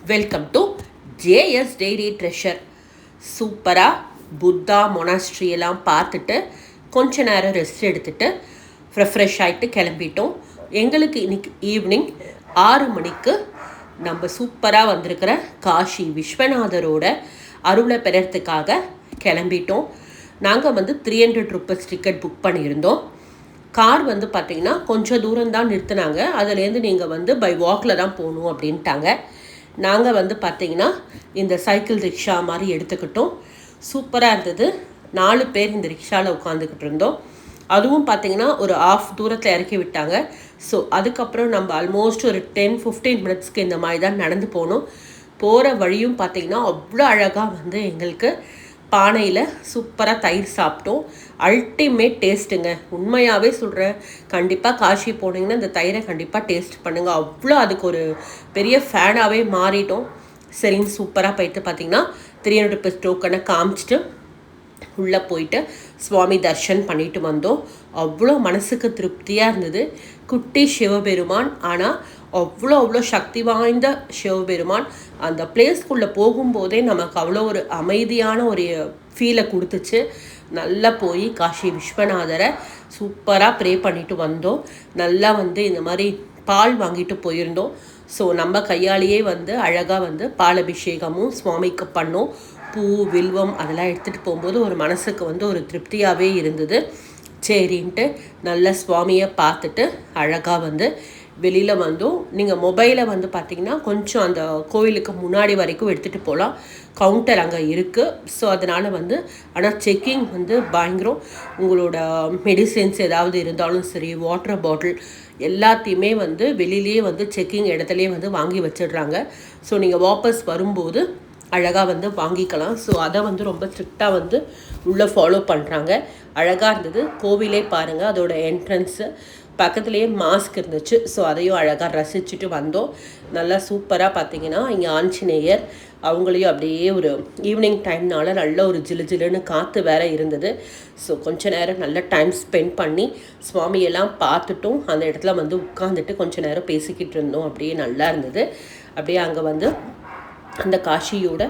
Welcome to JS dairy treasure. சூப்பராக Buddha monastery எல்லாம் பார்த்துட்டு கொஞ்ச நேரம் ரெஸ்ட் எடுத்துகிட்டு ரெஃப்ரெஷ் ஆகிட்டு கிளம்பிட்டோம். எங்களுக்கு இன்றைக்கி ஈவினிங் 6 மணிக்கு நம்ம சூப்பராக வந்திருக்கிற காஷி விஸ்வநாதரோட அருளை பெறத்துக்காக கிளம்பிட்டோம். நாங்கள் 300 ரூபீஸ் டிக்கெட் புக் பண்ணியிருந்தோம். கார் பார்த்திங்கன்னா கொஞ்சம் தூரம் தான் நிறுத்தினாங்க. அதுலேருந்து நீங்கள் பை வாக்கில் தான் போகணும் அப்படின்ட்டாங்க. நாங்கள் பார்த்திங்கன்னா இந்த சைக்கிள் ரிக்ஷா மாதிரி எடுத்துக்கிட்டோம். சூப்பராக இருந்தது. 4 பேர் இந்த ரிக்ஷாவில் உட்காந்துக்கிட்டு இருந்தோம். அதுவும் பார்த்திங்கன்னா ஒரு ஆஃப் தூரத்தில் இறக்கி விட்டாங்க. ஸோ அதுக்கப்புறம் நம்ம ஆல்மோஸ்ட் ஒரு 10-15 மினிட்ஸ்க்கு இந்த மாதிரி தான் நடந்து போகணும். போகிற வழியும் பார்த்திங்கன்னா அவ்வளோ அழகாக எங்களுக்கு பானையில் சூப்பராக தயிர் சாப்பிட்டோம். அல்டிமேட் டேஸ்ட்டுங்க. உண்மையாகவே சொல்கிறேன், கண்டிப்பாக காஷி போனீங்கன்னா இந்த தயிரை கண்டிப்பாக டேஸ்ட் பண்ணுங்கள். அவ்வளோ அதுக்கு ஒரு பெரிய ஃபேனாகவே மாறிட்டோம். சரின்னு சூப்பராக போயிட்டு பார்த்திங்கன்னா 300 ரூபீஸ் டோக்கனை காமிச்சிட்டு உள்ளே போயிட்டு சுவாமி தர்ஷன் பண்ணிட்டு வந்தோம். அவ்வளோ மனசுக்கு திருப்தியாக இருந்தது. குட்டி சிவபெருமான், ஆனால் அவ்வளோ சக்தி வாய்ந்த சிவபெருமான். அந்த பிளேஸ்க்குள்ளே போகும்போதே நமக்கு அவ்வளோ ஒரு அமைதியான ஒரு ஃபீலை கொடுத்துச்சு. நல்லா போய் காஷி விஸ்வநாதரை சூப்பராக ப்ரே பண்ணிட்டு வந்தோம். நல்லா இந்த மாதிரி பால் வாங்கிட்டு போயிருந்தோம். ஸோ நம்ம கையாலேயே அழகாக பால் அபிஷேகமும் சுவாமிக்கு பண்ணோம். பூ வில்வம் அதெல்லாம் எடுத்துகிட்டு போகும்போது ஒரு மனசுக்கு ஒரு திருப்தியாகவே இருந்தது. சரின்ட்டு நல்ல சுவாமியை பார்த்துட்டு அழகாக வெளியில் வந்தோம். நீங்கள் மொபைலை பார்த்திங்கன்னா கொஞ்சம் அந்த கோவிலுக்கு முன்னாடி வரைக்கும் எடுத்துகிட்டு போகலாம். கவுண்டர் அங்கே இருக்குது. ஸோ அதனால் ஆனால் செக்கிங் பயங்கரம். உங்களோட மெடிசின்ஸ் ஏதாவது இருந்தாலும் சரி, வாட்டர் பாட்டில் எல்லாத்தையுமே வெளியிலேயே செக்கிங் இடத்துலையே வாங்கி வச்சிடுறாங்க. ஸோ நீங்கள் வாபஸ் வரும்போது அழகாக வாங்கிக்கலாம். ஸோ அதை ரொம்ப ஸ்ட்ரிக்டாக உள்ளே ஃபாலோ பண்ணுறாங்க. அழகாக இருந்தது. கோவிலே பாருங்கள், அதோட என்ட்ரன்ஸு பக்கத்துலேயே மாஸ்க் இருந்துச்சு. ஸோ அதையும் அழகாக ரசிச்சுட்டு வந்தோம். நல்லா சூப்பராக பார்த்திங்கன்னா இங்கே ஆஞ்சநேயர் அவங்களையும் அப்படியே ஒரு ஈவினிங் டைம்னால நல்ல ஒரு ஜிலுன்னு காற்று வேறு இருந்தது. ஸோ கொஞ்ச நேரம் நல்ல டைம் ஸ்பெண்ட் பண்ணி சுவாமியெல்லாம் பார்த்துட்டும் அந்த இடத்துல உட்காந்துட்டு கொஞ்ச நேரம் பேசிக்கிட்டு இருந்தோம். அப்படியே நல்லா இருந்தது. அப்படியே அங்கே அந்த காஷியோட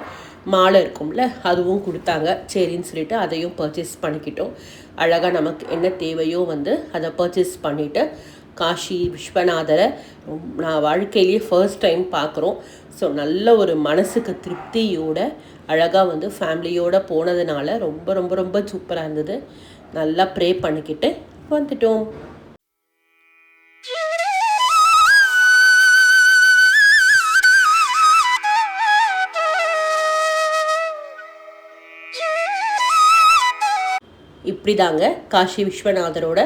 மாலை இருக்கும்ல, அதுவும் கொடுத்தாங்க. சரின்னு சொல்லிட்டு அதையும் பர்ச்சேஸ் பண்ணிக்கிட்டோம். அழகாக நமக்கு என்ன தேவையோ அதை பர்ச்சேஸ் பண்ணிவிட்டு காஷி விஸ்வநாதரை நான் வாழ்க்கையிலேயே ஃபர்ஸ்ட் டைம் பார்க்குறோம். ஸோ நல்ல ஒரு மனசுக்கு திருப்தியோட அழகாக ஃபேமிலியோடு போனதுனால ரொம்ப ரொம்ப ரொம்ப சூப்பராக இருந்தது. நல்லா ப்ரே பண்ணிக்கிட்டு வந்துட்டோம். இப்படி தாங்க காஷி விஸ்வநாதரோட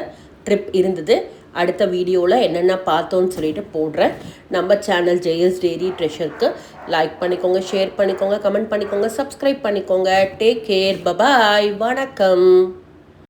ட்ரிப் இருந்தது. அடுத்த வீடியோவில் என்னென்ன பார்த்தோன்னு சொல்லிட்டு போடுறேன். நம்ம சேனல் ஜேஎஸ் டெய்ரி ட்ரெஷருக்கு லைக் பண்ணிக்கோங்க, ஷேர் பண்ணிக்கோங்க, கமெண்ட் பண்ணிக்கோங்க, சப்ஸ்கிரைப் பண்ணிக்கோங்க. டேக் கேர், பபாய், வணக்கம்.